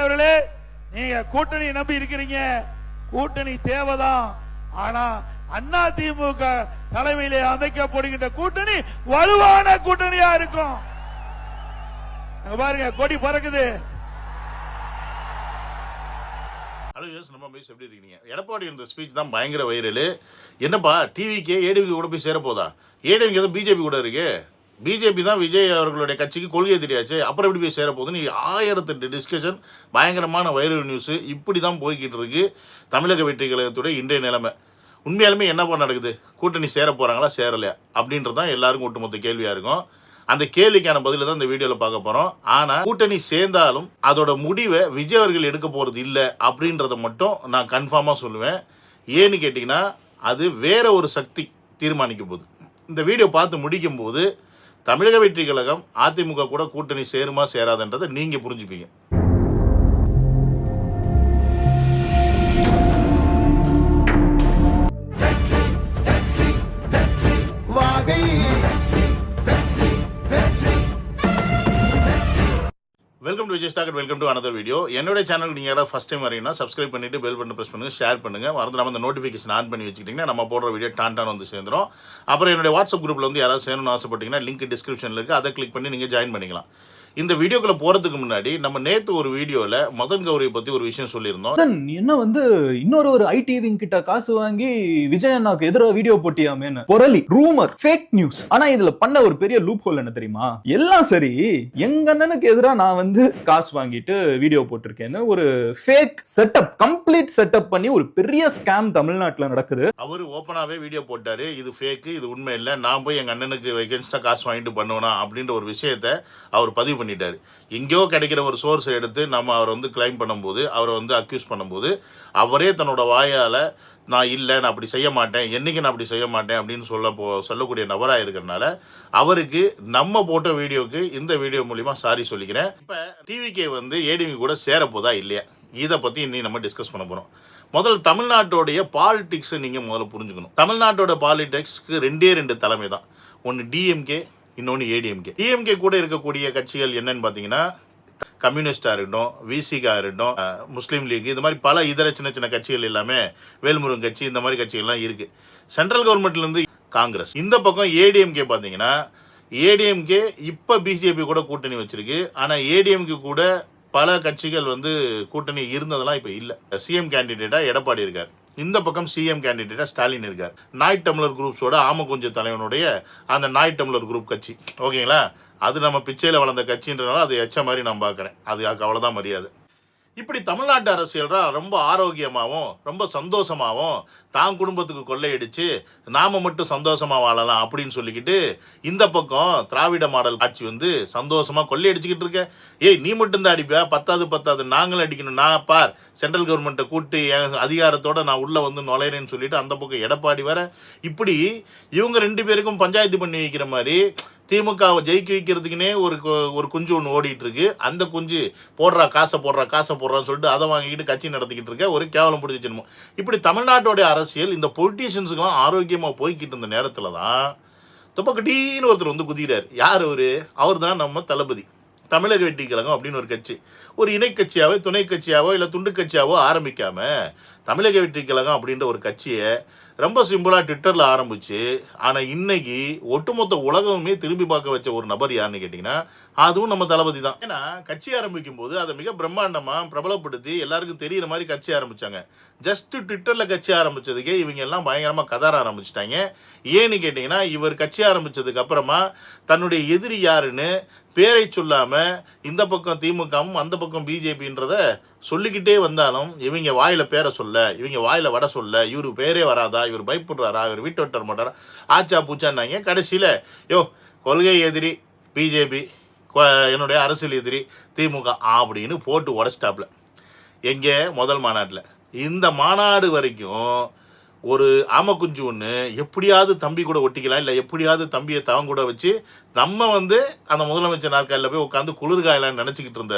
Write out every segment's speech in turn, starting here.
அவர்களே, நீங்க கூட்டணி நம்பி இருக்கிறீங்க, கூட்டணி தேவைதான். ஆனா அண்ணா திமுக தலைமையிலே அமைக்கப்படுகின்ற கூட்டணி வலுவான கூட்டணியா இருக்கும். பாருங்க, கொடி பறக்குது. எப்படி இருக்கீங்க? எடப்பாடி இந்த ஸ்பீச் தான் பயங்கர வைரல். என்னப்பா டிவிக்கு ஏடிஎம்கே கூட போய் சேரப்போதா? ஏடிஎம்கே தான் பிஜேபி கூட இருக்கு. பிஜேபி தான் விஜய் அவர்களுடைய கட்சிக்கு கொள்கையை தெரியாச்சு, அப்புறம் எப்படி போய் சேரப்போகுதுன்னு 1008 டிஸ்கஷன், பயங்கரமான வைரல் நியூஸ் இப்படி தான் போய்கிட்டு இருக்கு தமிழக வெற்றி கழகத்துடைய இன்றைய நிலைமை. உண்மையாலுமே என்னப்பா நடக்குது? கூட்டணி சேர போறாங்களா சேரலையா அப்படின்றது தான் எல்லாருக்கும் ஒட்டுமொத்த கேள்வியா இருக்கும். அந்த கேள்விக்கான பதில தான் இந்த வீடியோவில் பார்க்க போறோம். ஆனா கூட்டணி சேர்ந்தாலும் அதோட முடிவை விஜய் அவர்கள் எடுக்க போறது இல்லை அப்படின்றத மட்டும் நான் கன்ஃபார்மா சொல்லுவேன். ஏன்னு கேட்டீங்கன்னா அது வேற ஒரு சக்தி தீர்மானிக்க போகுது. இந்த வீடியோ பார்த்து முடிக்கும் போது தமிழக வெற்றி கழகம் அதிமுக கூட கூட்டணி சேருமா சேராதுன்றதை நீங்க புரிஞ்சுப்பீங்க. Welcome to Vijay stock, welcome to another video. என்னோட சேனல் நீங்கள் யாராவது ஃபஸ்ட் டைம் வரீங்கன்னா சப்ஸ்கிரைப் பண்ணிட்டு பெல் பட்டன் ப்ரெஸ் பண்ணுங்கள், ஷேர் பண்ணுங்கள். மறந்துடாம அந்த நோட்டிஃபிகேஷன் ஆன் பண்ணி வச்சுக்கிட்டிங்கன்னா நம்ம போடுற வீடியோ டான் வந்து சேர்ந்துடும். அப்புறம் என்னோட வாட்ஸ்அப் குரூப்பில் வந்து யாராவது சேரணும்னு ஆசைப்பட்டீங்கன்னா லிங்க் டிஸ்கிரிப்ஷனில் இருக்குது, அதை கிளிக் பண்ணி நீங்கள் ஜாயின் பண்ணிக்கலாம். இந்த வீடியோக்குள்ள போறதுக்கு முன்னாடி நம்ம நேத்து ஒரு வீடியோல மதன் கௌரியை பத்தி ஒரு விஷயம் சொல்லியிருந்தோம். என்ன வந்து இன்னொரு ஐடி விங் கிட்ட காசு வாங்கி விஜய் அண்ணாக்கு எதிராக video போட்டியாமேன்னு Borrelly rumour fake news. ஆனா இதுல பண்ண ஒரு பெரிய லூப் ஹோல் என்ன தெரியுமா? எல்லாம் சரி, எங்க அண்ணனுக்கு எதிராக நான் வந்து காசு வாங்கிட்டு வீடியோ போட்டிருக்கேன்னு ஒரு ஃபேக் செட்டப், கம்ப்ளீட் செட்டப் பண்ணி ஒரு பெரிய ஸ்கேம் தமிழ்நாட்டுல நடக்குது. அவரு ஓப்பனாவே வீடியோ போட்டாரு, இது ஃபேக், இது உண்மை இல்லை, நான் போய் எங்க அண்ணனுக்கு எகென்ஸ்டா காசு வாங்கிட்டு பண்ணுவேனா அப்படின்ற ஒரு விஷயத்தை அவர் பதிவு பண்ணிட்டாரு. எங்கேயோ கிடைக்கிற ஒரு சோர்ஸை எடுத்து நம்ம அவரை வந்து கிளைம் பண்ணும்போது, அவரை வந்து அக்யூஸ் பண்ணும்போது, அவரே தன்னோட வாயால நான் இல்லை, நான் அப்படி செய்ய மாட்டேன், என்னைக்கு நான் அப்படி செய்ய மாட்டேன் அப்படின்னு சொல்லக்கூடிய நபராக இருக்கிறதுனால அவருக்கு நம்ம போட்ட வீடியோக்கு இந்த வீடியோ மூலிமா சாரி சொல்லிக்கிறேன். இப்போ டிவிகே வந்து ஏடிஎம்கே கூட சேரப்போதா இல்லையா, இதை பற்றி இன்னும் நம்ம டிஸ்கஸ் பண்ண போகிறோம். முதல்ல தமிழ்நாட்டோடைய பாலிடிக்ஸை நீங்கள் முதல்ல புரிஞ்சுக்கணும். தமிழ்நாட்டோட பாலிடிக்ஸ்க்கு ரெண்டு தலைமை தான். ஒன்று டிஎம்கே, இன்னொன்று ஏடிஎம்கே. டிஎம்கே கூட இருக்கக்கூடிய கட்சிகள் என்னன்னு பார்த்தீங்கன்னா கம்யூனிஸ்டாக இருக்கட்டும், விசிகா இருக்கட்டும், முஸ்லீம் லீக், இந்த மாதிரி பல இதர சின்ன சின்ன கட்சிகள் எல்லாமே, வேல்முருகன் கட்சி, இந்த மாதிரி கட்சிகள்லாம் இருக்கு. சென்ட்ரல் கவர்மெண்ட்லேருந்து காங்கிரஸ். இந்த பக்கம் ஏடிஎம்கே பார்த்தீங்கன்னா ஏடிஎம்கே இப்போ பிஜேபி கூட கூட்டணி வச்சிருக்கு. ஆனால் ஏடிஎம்கே கூட பல கட்சிகள் வந்து கூட்டணி இருந்ததெல்லாம் இப்போ இல்லை. சிஎம் கேண்டிடேட்டாக எடப்பாடி இருக்கார், இந்த பக்கம் சிஎம் கேண்டிடேட்டா ஸ்டாலின் இருக்கார். நாய் டம்ளர் குரூப்ஸோட ஆமக்குஞ்ச தலைவனுடைய அந்த நாய் டம்ளர் குரூப் கட்சி, ஓகேங்களா, அது நம்ம பிச்சையில் வளர்ந்த கட்சின்றனால அது எச்ச மாதிரி நான் பார்க்குறேன். அது அவ்வளோதான் மரியாதை. இப்படி தமிழ்நாட்டு அரசியல் ரொம்ப ஆரோக்கியமாகவும் ரொம்ப சந்தோஷமாகவும் தான் குடும்பத்துக்கு கொள்ளையடிச்சு நாம மட்டும் சந்தோஷமா வாழலாம் அப்படின்னு சொல்லிக்கிட்டு இந்த பக்கம் திராவிட மாடல் ஆட்சி வந்து சந்தோஷமா கொள்ளையடிச்சுக்கிட்டு இருக்க. ஏய், நீ மட்டும் தான் அடிப்பா, பத்தாது நாங்களும் அடிக்கணும், நான் பார் சென்ட்ரல் கவர்மெண்ட்டை கூட்டு என் அதிகாரத்தோட நான் உள்ள வந்து நுழையிறேன்னு சொல்லிட்டு அந்த பக்கம் எடப்பாடி வர. இப்படி இவங்க ரெண்டு பேருக்கும் பஞ்சாயத்து பண்ணி வைக்கிற மாதிரி திமுகவை ஜெயிக்க வைக்கிறதுக்குன்னே ஒரு குஞ்சு ஒன்று ஓடிட்டு இருக்கு. அந்த குஞ்சு போடுறா காசை போடுறான்னு சொல்லிட்டு அதை வாங்கிட்டு கட்சி நடத்திக்கிட்டு இருக்க ஒரு கேவலம் பிடிச்சிடணும். இப்படி தமிழ்நாட்டோடைய அரசியல் இந்த பொலிட்டீஷியன்ஸுக்கெல்லாம் ஆரோக்கியமாக போய்கிட்டு இருந்த நேரத்தில் தான் தொப்பக்கட்டின்னு ஒருத்தர் வந்து குதிக்கிறார். யார் அவர் தான் நம்ம தளபதி. தமிழக வெற்றி கழகம் அப்படின்னு ஒரு கட்சி, ஒரு இணை கட்சியாவோ துணை கட்சியாவோ இல்லை துண்டு கட்சியாவோ ஆரம்பிக்காம தமிழக வெற்றி கழகம் அப்படின்ற ஒரு கட்சியை ரொம்ப சிம்பிளாக ட்விட்டரில் ஆரம்பிச்சு, ஆனால் இன்னைக்கு ஒட்டுமொத்த உலகமே திரும்பி பார்க்க வச்ச ஒரு நபர் யாருன்னு கேட்டிங்கன்னா அதுவும் நம்ம தளபதி தான். ஏன்னா கட்சி ஆரம்பிக்கும் போது அதை மிக பிரம்மாண்டமாக பிரபலப்படுத்தி எல்லாருக்கும் தெரிகிற மாதிரி கட்சி ஆரம்பித்தாங்க. ஜஸ்ட் ட்விட்டரில் கட்சி ஆரம்பித்ததுக்கே இவங்க எல்லாம் பயங்கரமாக கதற ஆரம்பிச்சிட்டாங்க. ஏன்னு கேட்டிங்கன்னா இவர் கட்சி ஆரம்பித்ததுக்கு அப்புறமா தன்னுடைய எதிரி யாருன்னு பேரை சொல்லாமல் இந்த பக்கம் திமுகவும் அந்த பக்கம் பிஜேபின்றத சொல்லிக்கிட்டே வந்தாலும் இவங்க வாயில பேரை சொல்ல, இவங்க வாயில வட சொல்ல, இவரு பேரே வராதா, இவர் பயப்படுறாரா, இவர் வீட்டு வட்டர் மாட்டாரா, ஆச்சா பூச்சான்னாங்க. கடைசியில் கொள்கை எதிரி பிஜேபி, என்னுடைய அரசியல் எதிரி திமுக அப்படின்னு போட்டு உடச்சிட்டாப்ல. எங்கே முதல் மாநாட்டில். இந்த மாநாடு வரைக்கும் ஒரு ஆமக்குஞ்சு ஒன்று எப்படியாவது தம்பி கூட ஒட்டிக்கலாம், இல்லை எப்படியாவது தம்பியை தவன் கூட வச்சு நம்ம வந்து அந்த முதலமைச்சர் நாற்காலில் போய் உட்காந்து குளிர்காயலான்னு நினச்சிக்கிட்டு இருந்த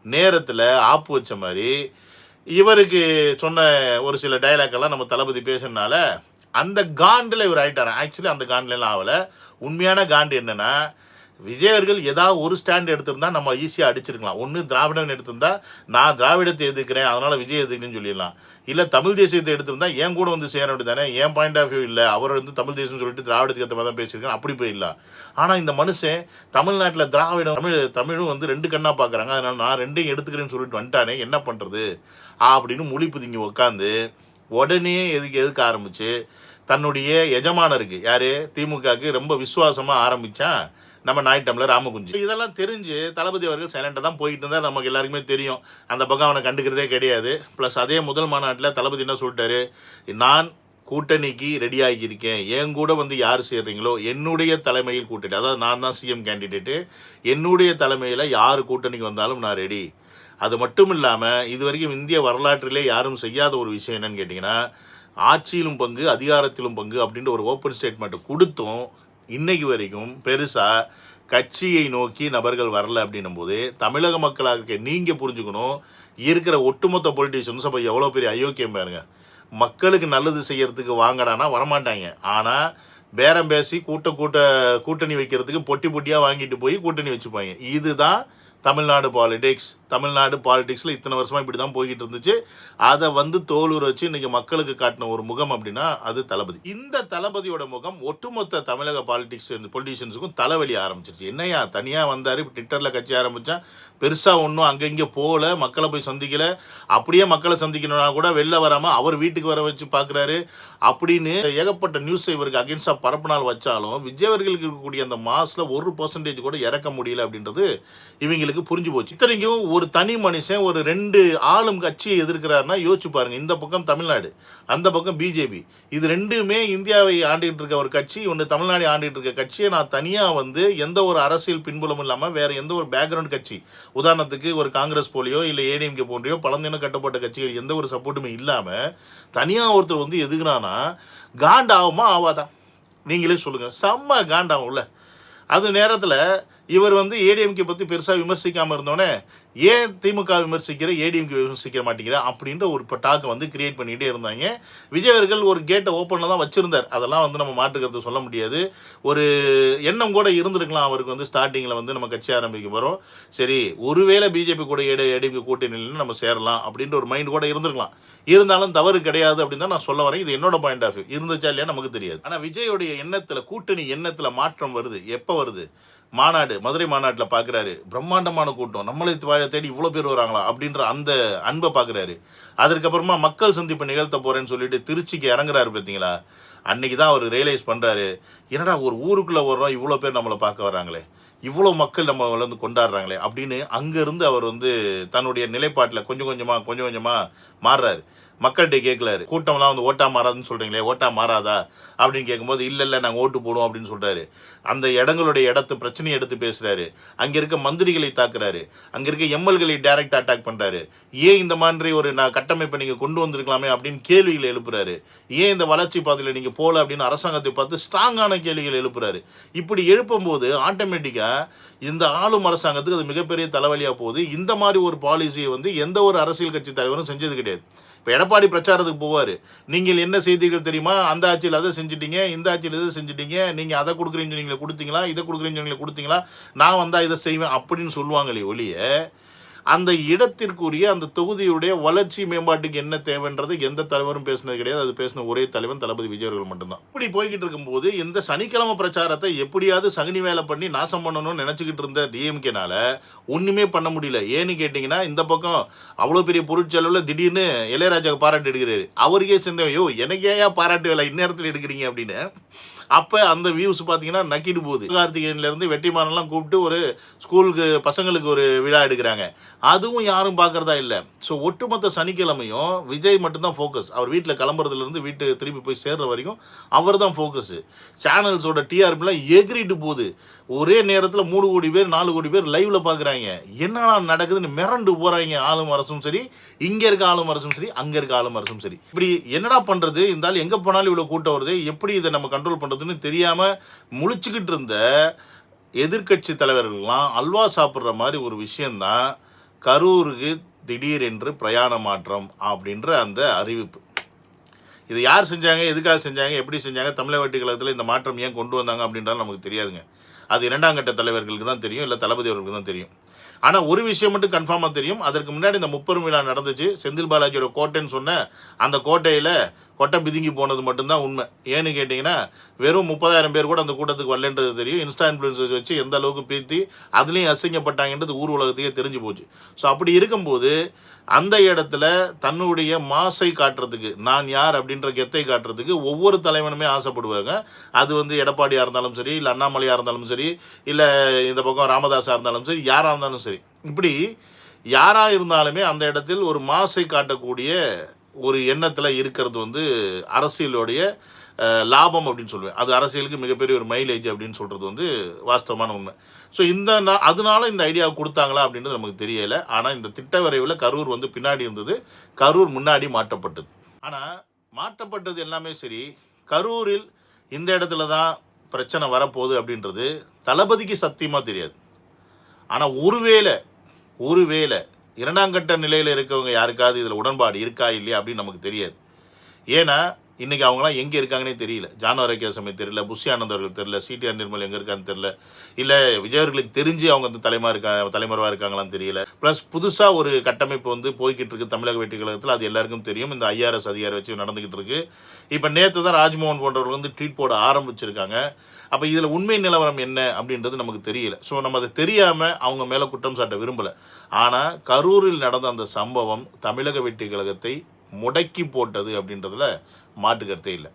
நேரத்தில் ஆப்பு வச்ச மாதிரி இவருக்கு சொன்ன ஒரு சில டைலாக்கெல்லாம் நம்ம தளபதி பேசுனால அந்த காண்டில் இவர் ஆகிட்டார். ஆக்சுவலி அந்த காண்டிலலாம் ஆகலை. உண்மையான காண்டு என்னென்னா விஜய் அவர்கள் ஏதாவது ஒரு ஸ்டாண்ட் எடுத்திருந்தா நம்ம ஈஸியாக அடிச்சிருக்கலாம். ஒன்று திராவிடன் எடுத்திருந்தா நான் திராவிடத்தை எதிர்க்கிறேன் அதனால விஜய் எதிர்க்கிறேன்னு சொல்லிடலாம். இல்லை தமிழ் தேசியத்தை எடுத்திருந்தா என் கூட வந்து சேர வேண்டியது தானே, என் பாயிண்ட் ஆஃப் வியூ இல்லை, அவர் வந்து தமிழ் தேசியம் சொல்லிட்டு திராவிடத்துக்கு ஏற்ற மாதிரி தான் பேசியிருக்கேன் அப்படி போயிடலாம். ஆனால் இந்த மனுஷன் தமிழ்நாட்டில் திராவிடம் தமிழும் வந்து ரெண்டு கண்ணா பார்க்குறாங்க, அதனால நான் ரெண்டையும் எடுத்துக்கிறேன்னு சொல்லிட்டு வந்துட்டானே என்ன பண்ணுறது அப்படின்னு முழிப்புதிங்கி உட்காந்து உடனே எதுக்கு ஆரம்பிச்சு தன்னுடைய எஜமானருக்கு யாரு திமுகவுக்கு ரொம்ப விசுவாசமாக ஆரம்பித்தான் நம்ம ஞாயிற்றமிழ ராமகுஞ்சி. இதெல்லாம் தெரிஞ்சு தளபதி அவர்கள் சைலண்டாக தான் போயிட்டு இருந்தால் நமக்கு எல்லாருக்குமே தெரியும். அந்த பக்கம் அவனை கண்டுக்கிறதே கிடையாது. ப்ளஸ் அதே முதல் மாநாட்டில் தளபதி என்ன சொல்லிட்டாரு, நான் கூட்டணிக்கு ரெடி ஆகியிருக்கேன், என் கூட வந்து யார் சேர்றீங்களோ என்னுடைய தலைமையில் கூட்டணி, அதாவது நான் தான் சிஎம் கேண்டிடேட்டு, என்னுடைய தலைமையில் யார் கூட்டணிக்கு வந்தாலும் நான் ரெடி. அது மட்டும் இல்லாமல் இது வரைக்கும் இந்திய வரலாற்றிலே யாரும் செய்யாத ஒரு விஷயம் என்னன்னு கேட்டிங்கன்னா, ஆட்சியிலும் பங்கு அதிகாரத்திலும் பங்கு அப்படின்ற ஒரு ஓப்பன் ஸ்டேட்மெண்ட் கொடுத்தும் இன்னைக்கு வரைக்கும் பெருசாக கட்சியை நோக்கி நபர்கள் வரல. அப்படின்னும் போது தமிழக மக்களாக நீங்கள் புரிஞ்சுக்கணும், இருக்கிற ஒட்டுமொத்த பொலிட்டீஷியன்ஸ் அப்போ எவ்வளோ பெரிய அயோக்கியம் பாருங்க. மக்களுக்கு நல்லது செய்யறதுக்கு வாங்கடானா வரமாட்டாங்க, ஆனால் பேரம் பேசி கூட்டணி வைக்கிறதுக்கு பொட்டியாக வாங்கிட்டு போய் கூட்டணி வச்சுப்பாங்க. இதுதான் தமிழ்நாடு பாலிடிக்ஸில் இத்தனை வருஷமாக இப்படி தான் போய்கிட்டு இருந்துச்சு. அதை வந்து தோலுற வச்சு இன்றைக்கி மக்களுக்கு காட்டின ஒரு முகம் அப்படின்னா அது தளபதி. இந்த தளபதியோட முகம் ஒட்டுமொத்த தமிழக பொலிட்டிஷியன்ஸுக்கும் தலைவலி ஆரம்பிச்சிருச்சு. என்னையா தனியாக வந்தார், இப்போ ட்விட்டரில் கட்சி ஆரம்பித்தா பெருசாக ஒன்றும் அங்கங்கே போகல, மக்களை போய் சந்திக்கலை, அப்படியே மக்களை சந்திக்கணும்னா கூட வெளில வராமல் அவர் வீட்டுக்கு வர வச்சு பார்க்குறாரு அப்படின்னு ஏகப்பட்ட நியூஸை இவருக்கு அகேன்ஸ்டாக பரப்புனால் வச்சாலும் விஜயவர்களுக்கு இருக்கக்கூடிய அந்த மாஸில் 1% கூட இறக்க முடியல அப்படின்றது இவங்களுக்கு புரிஞ்சு போச்சு. இத்தனைக்கும் ஒரு தனி மனுஷன் ஒரு 2 ஆளும் கட்சியை எதிர்க்கிறாருன்னா யோசிச்சு பாருங்க. இந்த பக்கம் தமிழ்நாடு, அந்த பக்கம் பிஜேபி, இது ரெண்டுமே இந்தியாவை ஆண்டிட்டு இருக்க ஒரு கட்சி, ஒன்று தமிழ்நாடு ஆண்டிட்டு இருக்க கட்சியை நான் தனியாக வந்து எந்த ஒரு அரசியல் பின்புலமும் இல்லாமல் வேற எந்த ஒரு பேக்ரவுண்ட் கட்சி, உதாரணத்துக்கு ஒரு காங்கிரஸ் போலியோ இல்லை ஏடிஎம்கே போன்றையோ பழந்தின கட்டப்பட்ட கட்சிகள் எந்த ஒரு சப்போர்ட்டுமே இல்லாமல் தனியாக ஒருத்தர் வந்து எதுக்குறானா காண்டாகுமா ஆவாதா? நீங்களே சொல்லுங்கள். செம்ம காண்டாகும்ல. அது நேரத்தில் இவர் வந்து ஏடிஎம்கே பற்றி பெருசாக விமர்சிக்காமல் இருந்தோன்னே ஏன் திமுக விமர்சிக்கிற ஏடிஎம்கே விமர்சிக்க மாட்டேங்கிற அப்படின்ற ஒரு டாக்கை வந்து கிரியேட் பண்ணிகிட்டே இருந்தாங்க. விஜய் அவர்கள் ஒரு கேட்டை ஓப்பனில் தான் வச்சுருந்தார், அதெல்லாம் வந்து நம்ம மாற்றுக்கிறது சொல்ல முடியாது. ஒரு எண்ணம் கூட இருந்திருக்கலாம் அவருக்கு வந்து ஸ்டார்டிங்கில் வந்து நம்ம கட்சி ஆரம்பிக்க போகிறோம், சரி ஒருவேளை பிஜேபி கூட ஏடிஎம்கே கூட்டணியில் நம்ம சேரலாம் அப்படின்ற ஒரு மைண்ட் கூட இருந்திருக்கலாம். இருந்தாலும் தவறு கிடையாது அப்படின்னு தான் நான் சொல்ல வரேன். இது என்னோட பாயிண்ட் ஆஃப் வியூ. இருந்துச்சா இல்லையா நமக்கு தெரியாது. ஆனால் விஜயோடைய எண்ணத்தில் கூட்டணி எண்ணத்தில் மாற்றம் வருது. எப்போ வருது? மாநாடு, மதுரை மாநாட்டில் பார்க்குறாரு, பிரம்மாண்டமான கூட்டம், நம்மளை தேடி இவ்வளோ பேர் வராங்களா அப்படின்ற அந்த அன்பை பார்க்குறாரு. அதற்கப்புறமா மக்கள் சந்திப்பு நிகழ்த்த போகிறேன்னு சொல்லிட்டு திருச்சிக்கு இறங்குறாரு பார்த்தீங்களா, அன்னைக்கு தான் அவர் ரியலைஸ் பண்ணுறாரு, என்னடா ஒரு ஊருக்குள்ளே வர்றோம் இவ்வளோ பேர் நம்மளை பார்க்க வராங்களே, இவ்வளோ மக்கள் நம்ம வந்து கொண்டாடுறாங்களே அப்படின்னு அங்கேருந்து அவர் வந்து தன்னுடைய நிலைப்பாட்டில் கொஞ்சம் கொஞ்சமாக மாறுறாரு. மக்கள்கிட்ட கேட்கலாரு, கூட்டம்லாம் வந்து ஓட்டா மாறாதுன்னு சொல்கிறீங்களே, ஓட்டா மாறாதா அப்படின்னு கேட்கும்போது இல்லை நாங்கள் ஓட்டு போடுவோம் அப்படின்னு சொல்கிறாரு. அந்த இடங்களுடைய பிரச்சனையை எடுத்து பேசுகிறாரு. அங்கே இருக்க மந்திரிகளை தாக்குறாரு, அங்கே இருக்க எம்எல்களை டைரக்ட் அட்டாக் பண்ணுறாரு. ஏன் இந்த மாதிரி ஒரு கட்டமைப்பை நீங்கள் கொண்டு வந்திருக்கலாமே அப்படின்னு கேள்விகளை எழுப்புறாரு. ஏன் இந்த வளர்ச்சி பாதையில் நீங்கள் போகல அப்படின்னு அரசாங்கத்தை பார்த்து ஸ்ட்ராங்கான கேள்விகள் எழுப்புறாரு. இப்படி எழுப்பும்போது ஆட்டோமேட்டிக்காக இந்த ஆளும் அரசாங்கத்துக்கு அது மிகப்பெரிய தலைவலியாக போகுது. இந்த மாதிரி ஒரு பாலிசியை வந்து எந்த ஒரு அரசியல் கட்சி தலைவரும் செஞ்சது கிடையாது. இப்போ எடப்பாடி பிரச்சாரத்துக்கு போவார், நீங்கள் என்ன செய்தீர்கள் தெரியுமா, அந்த ஆட்சியில் அதை செஞ்சுட்டீங்க, இந்த ஆட்சியில் இதை செஞ்சுட்டீங்க, நீங்கள் அதை கொடுக்குறீங்க சொன்னீங்களே கொடுத்தீங்களா, இதை கொடுக்குறீங்க சொன்னீங்களே கொடுத்தீங்களா, நான் வந்தால் இதை செய்வேன் அப்படின்னு சொல்லுவாங்களே ஒழிய அந்த இடத்திற்குரிய அந்த தொகுதியுடைய வளர்ச்சி மேம்பாட்டுக்கு என்ன தேவைன்றது எந்த தலைவரும் பேசினது கிடையாது. அது பேசின ஒரே தலைவன் தளபதி விஜய் அவர்கள் மட்டும்தான். இப்படி போய்கிட்டு இருக்கும்போது இந்த சனிக்கிழமை பிரச்சாரத்தை எப்படியாவது சகனி வேலை பண்ணி நாசம் பண்ணணும்னு நினச்சிக்கிட்டு இருந்த டிஎம்கேனால ஒன்றுமே பண்ண முடியல. ஏன்னு கேட்டிங்கன்னா இந்த பக்கம் அவ்வளோ பெரிய பொருட்செலவில் திடீர்னு இளையராஜாவுக்கு பாராட்டு எடுக்கிறாரு. அவருக்கே சேர்ந்தேன், யோ எனக்கு ஏன் பாராட்டு வேலை இந்நேரத்தில் எடுக்கிறீங்க அப்படின்னு. அப்போ அந்த வியூஸ் பார்த்தீங்கன்னா நக்கிட்டு போகுது. கார்த்திகேயன்லேருந்து வெற்றிமாறன்லாம் கூப்பிட்டு ஒரு ஸ்கூலுக்கு பசங்களுக்கு ஒரு விழா எடுக்கிறாங்க, அதுவும் யாரும் பார்க்குறதா இல்லை. ஸோ ஒட்டுமொத்த சனிக்கிழமையும் விஜய் மட்டும்தான் ஃபோக்கஸ். அவர் வீட்டில் கிளம்புறதுலேருந்து வீட்டு திருப்பி போய் சேர்ற வரைக்கும் அவர் தான் ஃபோக்கஸு. சேனல்ஸோட டிஆர்பிலாம் எகிரிட்டு போகுது. ஒரே நேரத்தில் 3 கோடி பேர் 4 கோடி பேர் லைவில் பார்க்குறாங்க. என்னடா நடக்குதுன்னு மிரண்டு போகிறாங்க. ஆளும் அரசும் சரி, இங்கே இருக்க ஆளும் அரசும் சரி, அங்கே இருக்க ஆளும் அரசும் சரி. இப்படி என்னடா பண்ணுறது, இருந்தாலும் எங்கே போனாலும் இவ்வளோ கூட்டம் வருது, எப்படி இதை நம்ம கண்ட்ரோல் பண்ணுறதுன்னு தெரியாமல் முழிச்சுக்கிட்டு இருந்த எதிர்கட்சி தலைவர்கள்லாம் அல்வா சாப்பிட்ற மாதிரி ஒரு விஷயந்தான் கரூருக்கு திடீரென்று பிரயாண மாற்றம் அப்படின்ற அந்த அறிவிப்பு. இது யார் செஞ்சாங்க, எதுக்காக செஞ்சாங்க, எப்படி செஞ்சாங்க, தமிழக வெற்றி கழகத்தில் இந்த மாற்றம் ஏன் கொண்டு வந்தாங்க அப்படின்றாலும் நமக்கு தெரியாதுங்க. அது இரண்டாம் கட்ட தலைவர்களுக்கு தான் தெரியும், இல்லை தளபதி அவர்களுக்கு தான் தெரியும். ஆனால் ஒரு விஷயம் மட்டும் கன்ஃபார்மாக தெரியும், அதற்கு முன்னாடி இந்த முப்பெரும் விழா நடந்துச்சு, செந்தில் பாலாஜியோட கோட்டைன்னு சொன்ன அந்த கோட்டையில் கொட்டை பிதுங்கி போனது மட்டும்தான் உண்மை. ஏன்னு கேட்டிங்கன்னா வெறும் 30,000 பேர் கூட அந்த கூட்டத்துக்கு வரலன்றது தெரியும். இன்ஸ்டா இன்ஃப்ளூயன்சர்ஸ் வச்சு எந்த அளவுக்கு பீத்தி அதுலேயும் அசிங்கப்பட்டாங்கன்றது ஊர் உலகத்துக்கே தெரிஞ்சு போச்சு. ஸோ அப்படி இருக்கும்போது அந்த இடத்துல தன்னுடைய மாசை காட்டுறதுக்கு, நான் யார் அப்படின்ற கெத்தை காட்டுறதுக்கு ஒவ்வொரு தலைவனுமே ஆசைப்படுவாங்க. அது வந்து எடப்பாடியாக இருந்தாலும் சரி, இல்லை அண்ணாமலையாக இருந்தாலும் சரி, இல்லை இந்த பக்கம் ராமதாஸாக இருந்தாலும் சரி, யாராக இருந்தாலும் சரி, இப்படி யாராக இருந்தாலுமே அந்த இடத்தில் ஒரு மாசை காட்டக்கூடிய ஒரு எண்ணத்தில் இருக்கிறது வந்து அரசியலுடைய லாபம் அப்படின்னு சொல்லுவேன். அது அரசியலுக்கு மிகப்பெரிய ஒரு மைலேஜ் அப்படின்னு சொல்கிறது வந்து வாஸ்தவமான உண்மை. ஸோ அதனால இந்த ஐடியாவை கொடுத்தாங்களா அப்படின்றது நமக்கு தெரியலை. ஆனால் இந்த திட்ட வரைவில் கரூர் வந்து பின்னாடி இருந்தது, கரூர் முன்னாடி மாற்றப்பட்டது. ஆனால் மாற்றப்பட்டது எல்லாமே சரி, கரூரில் இந்த இடத்துல தான் பிரச்சனை வரப்போகுது அப்படின்றது தளபதிக்கு சத்தியமாக தெரியாது. ஆனால் ஒருவேளை இரண்டாம் கட்ட நிலையில் இருக்கவங்க யாருக்காவது இதில் உடன்பாடு இருக்கா இல்லையா அப்படின்னு நமக்கு தெரியாது. ஏன்னா இன்றைக்கி அவங்களாம் எங்கே இருக்காங்கன்னே தெரியல. ஜான் ஆரோக்கியசாமி தெரியல, புஷி ஆனந்த் அவர்கள் தெரியல, சிடிஆர் நிர்மல் எங்கே இருக்கான்னு தெரியல, இல்லை விஜய் அவர்களுக்கு தெரிஞ்சு அவங்க வந்து தலைமறைவாக இருக்காங்களான்னு தெரியல. ப்ளஸ் புதுசாக ஒரு கட்டமைப்பு வந்து போய்கிட்டு இருக்கு தமிழக வெற்றி கழகத்தில், அது எல்லாருக்கும் தெரியும். இந்த ஐஆர்எஸ் அதிகாரி வச்சு நடந்துக்கிட்டு இருக்கு. இப்போ நேற்று தான் ராஜ்மோகன் போன்றவர்கள் வந்து ட்வீட் போட ஆரம்பிச்சிருக்காங்க. அப்போ இதில் உண்மை நிலவரம் என்ன அப்படின்றது நமக்கு தெரியல. ஸோ நம்ம அதை தெரியாமல் அவங்க மேலே குற்றம் சாட்ட விரும்பலை. ஆனால் கரூரில் நடந்த அந்த சம்பவம் தமிழக வெற்றி கழகத்தை முடக்கி போட்டது அப்படின்றதுல மாட்டு கருத்தே இல்லை.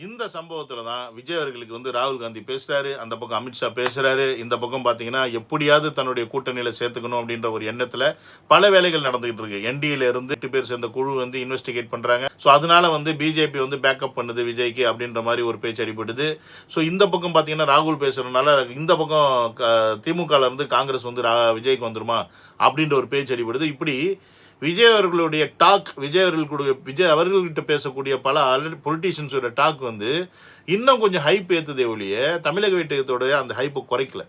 இந்த சம்பவத்தில் தான் விஜய் அவர்களுக்கு வந்து ராகுல் காந்தி பேசுகிறாரு, அந்த பக்கம் அமித்ஷா பேசுகிறாரு, இந்த பக்கம் பார்த்தீங்கன்னா எப்படியாவது தன்னுடைய கூட்டணியில் சேர்த்துக்கணும் அப்படின்ற ஒரு எண்ணத்தில் பல வேலைகள் நடந்துகிட்டு இருக்கு. என்டிஏல இருந்து 8 பேர் சேர்ந்த குழு வந்து இன்வெஸ்டிகேட் பண்ணுறாங்க. ஸோ அதனால வந்து பிஜேபி வந்து பேக்கப் பண்ணுது விஜய்க்கு அப்படின்ற மாதிரி ஒரு பேச்சு அடிபடுது. ஸோ இந்த பக்கம் பார்த்தீங்கன்னா ராகுல் பேசுகிறதுனால இந்த பக்கம் திமுகவில் இருந்து காங்கிரஸ் வந்து விஜய்க்கு வந்துருமா அப்படின்ற ஒரு பேச்சு அடிபடுது. இப்படி விஜய் அவர்களுடைய டாக், விஜய் அவர்கள்கிட்ட பேசக்கூடிய பல பொலிட்டீஷியன்ஸோட டாக் வந்து இன்னும் கொஞ்சம் ஹைப் ஏற்றுதே ஒழிய தமிழக வெற்றியத்தோட அந்த ஹைப்பை குறைக்கல.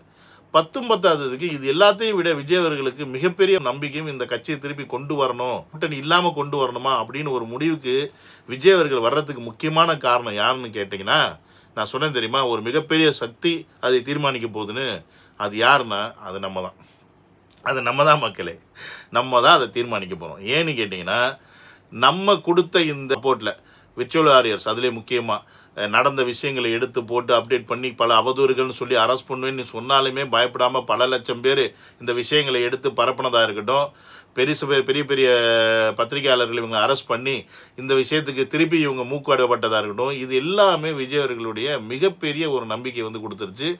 10 இது எல்லாத்தையும் விட விஜய் அவர்களுக்கு மிகப்பெரிய நம்பிக்கையும் இந்த கட்சியை திருப்பி கொண்டு வரணும், கூட்டணி இல்லாமல் கொண்டு வரணுமா அப்படின்னு ஒரு முடிவுக்கு விஜய் அவர்கள் வர்றதுக்கு முக்கியமான காரணம் யாருன்னு கேட்டிங்கன்னா, நான் சொன்னேன் தெரியுமா, ஒரு மிகப்பெரிய சக்தி அதை தீர்மானிக்க போகுதுன்னு. அது யாருன்னா அது நம்ம தான் மக்களே, நம்ம தான் அதை தீர்மானிக்க போகிறோம். ஏன்னு கேட்டிங்கன்னா, நம்ம கொடுத்த இந்த ரிப்போர்ட்டில் விர்ச்சுவல் வாரியர்ஸ் அதிலே முக்கியமாக நடந்த விஷயங்களை எடுத்து போட்டு அப்டேட் பண்ணி பல அவதூறுகள்னு சொல்லி அரெஸ்ட் பண்ணுவேன்னு சொன்னாலுமே பயப்படாமல் பல லட்சம் பேர் இந்த விஷயங்களை எடுத்து பரப்புனதாக இருக்கட்டும், பெரிய பெரிய பத்திரிகையாளர்கள் இவங்க அரெஸ்ட் பண்ணி இந்த விஷயத்துக்கு திருப்பி இவங்க மூக்காடப்பட்டதாக இருக்கட்டும், இது எல்லாமே விஜய் அவர்களுடைய மிகப்பெரிய ஒரு நம்பிக்கை வந்து கொடுத்துருச்சு.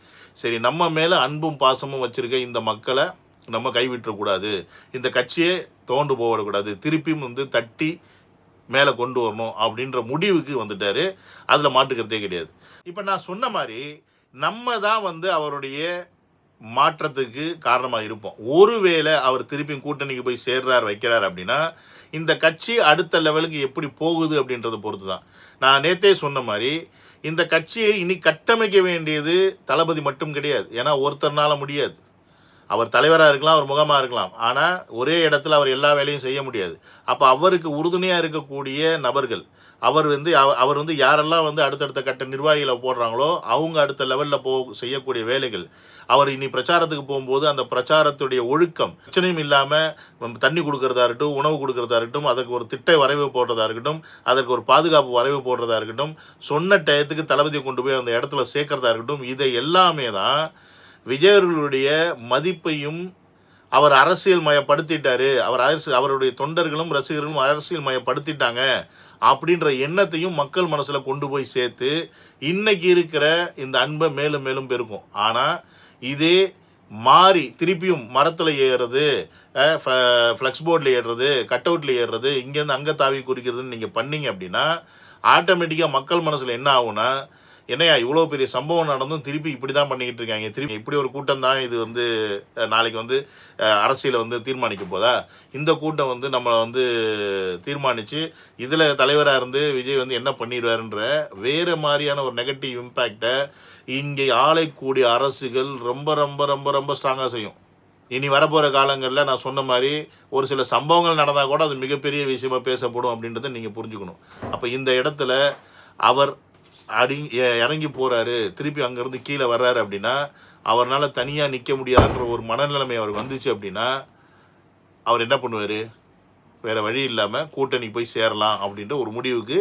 சரி, நம்ம மேலே அன்பும் பாசமும் வச்சுருக்க இந்த மக்களை நம்ம கைவிட்டக்கூடாது, இந்த கட்சியே தோண்டு போகக்கூடாது, திருப்பியும் வந்து தட்டி மேலே கொண்டு வரணும் அப்படின்ற முடிவுக்கு வந்துட்டார். அதில் மாட்டுக்கிறதே கிடையாது. இப்போ நான் சொன்ன மாதிரி நம்ம தான் வந்து அவருடைய மாற்றத்துக்கு காரணமாக இருப்போம். ஒருவேளை அவர் திருப்பியும் கூட்டணிக்கு போய் வைக்கிறார் அப்படின்னா இந்த கட்சி அடுத்த லெவலுக்கு எப்படி போகுது அப்படின்றத பொறுத்து தான். நான் நேற்றே சொன்ன மாதிரி இந்த கட்சியை இனி கட்டமைக்க வேண்டியது தளபதி மட்டும் கிடையாது. ஏன்னா ஒருத்தர்னால முடியாது. அவர் தலைவராக இருக்கலாம், அவர் முகமாக இருக்கலாம், ஆனால் ஒரே இடத்துல அவர் எல்லா வேலையும் செய்ய முடியாது. அப்போ அவருக்கு உறுதுணையாக இருக்கக்கூடிய நபர்கள், அவர் வந்து யாரெல்லாம் வந்து அடுத்தடுத்த கட்ட நிர்வாகிகளை போடுறாங்களோ அவங்க அடுத்த லெவலில் செய்யக்கூடிய வேலைகள். அவர் இனி பிரச்சாரத்துக்கு போகும்போது அந்த பிரச்சாரத்துடைய ஒழுக்கம் பிரச்சனையும் இல்லாமல் தண்ணி கொடுக்கறதா இருக்கட்டும், உணவு கொடுக்கறதா இருக்கட்டும், அதுக்கு ஒரு திட்ட வரைவு போடுறதா இருக்கட்டும், அதற்கு ஒரு பாதுகாப்பு வரைவு போடுறதா இருக்கட்டும், சொன்ன டயத்துக்கு தளபதியை கொண்டு போய் அந்த இடத்துல சேர்க்கறதா இருக்கட்டும், இதை எல்லாமே தான் விஜய் அவர்களுடைய மதிப்பையும் அவர் அரசியல் மயப்படுத்திட்டாரு, அவருடைய தொண்டர்களும் ரசிகர்களும் அரசியல் மயப்படுத்திட்டாங்க அப்படின்ற எண்ணத்தையும் மக்கள் மனசில் கொண்டு போய் சேர்த்து இன்னைக்கு இருக்கிற இந்த அன்பை மேலும் மேலும் பெருக்கும். ஆனால் இதே மாறி திருப்பியும் மரத்தில் ஏறுறது, ஃப்ளெக்ஸ் போர்டில் ஏறுறது, கட் அவுட்டில் ஏறுறது, இங்கேருந்து அங்கே தாவி குறிக்கிறதுன்னு நீங்கள் பண்ணீங்க அப்படின்னா ஆட்டோமேட்டிக்காக மக்கள் மனசில் என்ன ஆகும்னா, என்னையா இவ்வளோ பெரிய சம்பவம் நடந்தும் திருப்பி இப்படி தான் பண்ணிக்கிட்டு இருக்காங்க, திருப்பி இப்படி ஒரு கூட்டம் தான் இது வந்து நாளைக்கு வந்து அரசியலை வந்து தீர்மானிக்க போதா, இந்த கூட்டம் வந்து நம்மளை வந்து தீர்மானித்து இதில் தலைவராக இருந்து விஜய் வந்து என்ன பண்ணிடுவாருன்ற வேறு மாதிரியான ஒரு நெகட்டிவ் இம்பேக்டை இங்கே ஆளைக்கூடிய அரசுகள் ரொம்ப ரொம்ப ரொம்ப ரொம்ப ஸ்ட்ராங்காக செய்யும். இனி வரப்போகிற காலங்களில் நான் சொன்ன மாதிரி ஒரு சில சம்பவங்கள் நடந்தால் கூட அது மிகப்பெரிய விஷயமாக பேசப்படும் அப்படின்றத நீங்கள் புரிஞ்சுக்கணும். அப்போ இந்த இடத்துல அவர் இறங்கி போறாரு, திருப்பி அங்கேருந்து கீழே வர்றாரு அப்படின்னா, அவரால் தனியாக நிற்க முடியாதுன்ற ஒரு மனநிலைமை அவருக்கு வந்துச்சு அப்படின்னா அவர் என்ன பண்ணுவார்? வேற வழி இல்லாமல் கூட்டணி போய் சேரலாம் அப்படின்ற ஒரு முடிவுக்கு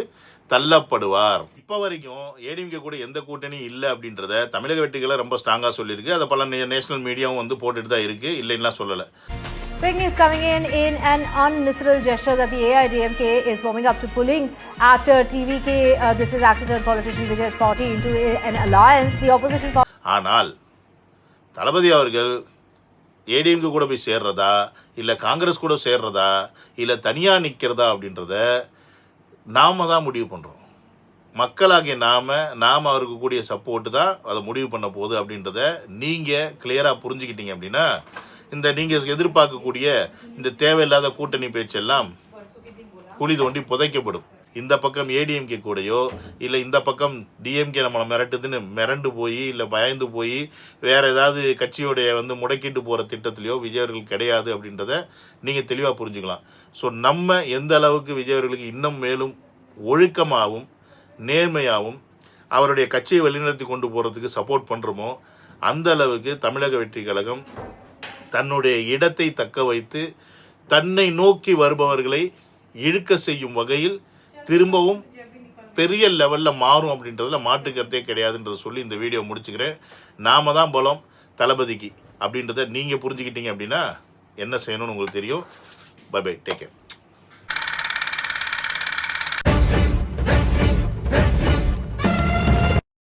தள்ளப்படுவார். இப்போ வரைக்கும் ஏடிஎம்கே கூட எந்த கூட்டணியும் இல்லை அப்படின்றத தமிழக வெற்றிகளை ரொம்ப ஸ்ட்ராங்காக சொல்லியிருக்கு. அதை பல நேஷனல் மீடியாவும் வந்து போட்டுட்டு தான் இருக்கு, இல்லைன்னா சொல்லலை. Big news coming in an unmissable gesture that the AIDMK is warming up to pulling actor TVK, this is actor and politician Vijay's party into an alliance. The opposition ஆனால் தளபதி அவர்கள் ஏடிஎம்கே கூட போய் சேர்றதா, இல்லை காங்கிரஸ் கூட சேர்றதா, இல்லை தனியாக நிற்கிறதா அப்படின்றத நாம தான் முடிவு பண்ணுறோம். மக்களாகிய நாம் அவருக்கு கூடிய சப்போர்ட்டு தான் அதை முடிவு பண்ண போகுது அப்படின்றத நீங்கள் கிளியராக புரிஞ்சுக்கிட்டீங்க அப்படின்னா இந்த நீங்கள் எதிர்பார்க்கக்கூடிய இந்த தேவையில்லாத கூட்டணி பேச்செல்லாம் குழி தோண்டி புதைக்கப்படும். இந்த பக்கம் ஏடிஎம்கே கூடயோ இல்லை இந்த பக்கம் டிஎம்கே நம்மளை மிரட்டுதுன்னு மிரண்டு போய் இல்லை பயந்து போய் வேறு ஏதாவது கட்சியோடைய வந்து முடக்கிட்டு போகிற திட்டத்திலையோ விஜயவர்கள் கிடையாது அப்படின்றத நீங்கள் தெளிவாக புரிஞ்சுக்கலாம். ஸோ நம்ம எந்த அளவுக்கு விஜயவர்களுக்கு இன்னும் மேலும் ஒழுக்கமாகவும் நேர்மையாகவும் அவருடைய கட்சியை வழிநடத்தி கொண்டு போகிறதுக்கு சப்போர்ட் பண்ணுறோமோ அந்த அளவுக்கு தமிழக வெற்றி கழகம் தன்னுடைய இடத்தை தக்க வைத்து தன்னை நோக்கி வருபவர்களை இழுக்க செய்யும் வகையில் திரும்பவும் பெரிய லெவலில் மாறும் அப்படின்றதுல மாற்றுக்கருத்தே கிடையாதுன்றதை சொல்லி இந்த வீடியோ முடிச்சுக்கிறேன். நாம தான் பலம் தளபதிக்கு அப்படின்றத நீங்கள் புரிஞ்சுக்கிட்டீங்க அப்படின்னா என்ன செய்யணும்னு உங்களுக்கு தெரியும். Bye bye, take care.